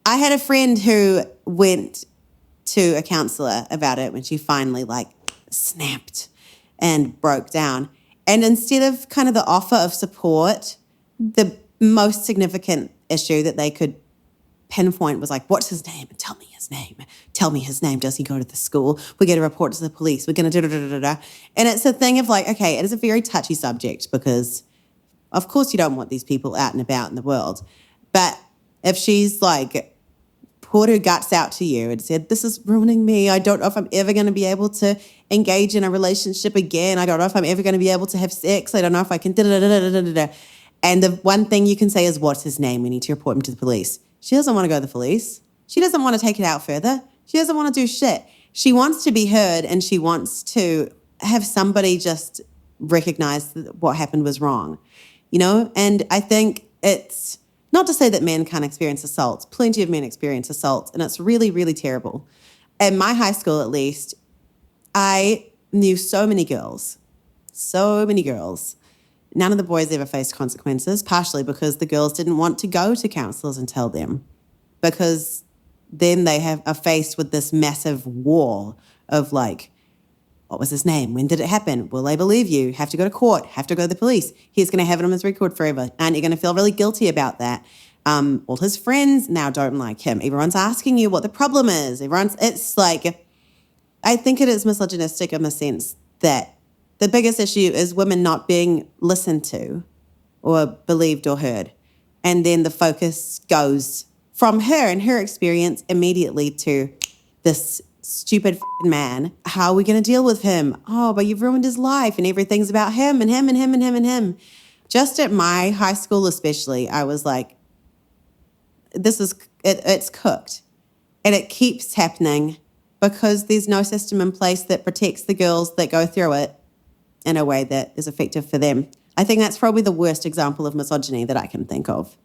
I had a friend who went to a counselor about it when she finally snapped and broke down. And instead of kind of the offer of support, the most significant issue that they could pinpoint was like, what's his name? Tell me his name. Tell me his name. Does he go to the school? We're going to report to the police. We're going to da-da-da-da-da. And it's a thing of like, okay, it is a very touchy subject because of course you don't want these people out and about in the world. But if she's like poured her guts out to you and said, this is ruining me. I don't know if I'm ever going to be able to engage in a relationship again. I don't know if I'm ever going to be able to have sex. I don't know if I can da-da-da-da-da-da-da. And the one thing you can say is, what's his name? We need to report him to the police. She doesn't want to go to the police. She doesn't want to take it out further. She doesn't want to do shit. She wants to be heard and she wants to have somebody just recognize that what happened was wrong, you know? And I think it's not to say that men can't experience assaults. Plenty of men experience assaults, and it's really, really terrible. In my high school, at least, I knew so many girls. None of the boys ever faced consequences, partially because the girls didn't want to go to counselors and tell them, because then they are faced with this massive wall of like, what was his name? When did it happen? Will they believe you? Have to go to court, have to go to the police. He's going to have it on his record forever. And you're going to feel really guilty about that. All his friends now don't like him. Everyone's asking you what the problem is. It's like, I think it is misogynistic in the sense that the biggest issue is women not being listened to or believed or heard. And then the focus goes from her and her experience immediately to this stupid man. How are we going to deal with him? Oh, but you've ruined his life and everything's about him and him and him and him and him. Just at my high school especially, I was like, it's cooked. And it keeps happening because there's no system in place that protects the girls that go through it in a way that is effective for them. I think that's probably the worst example of misogyny that I can think of.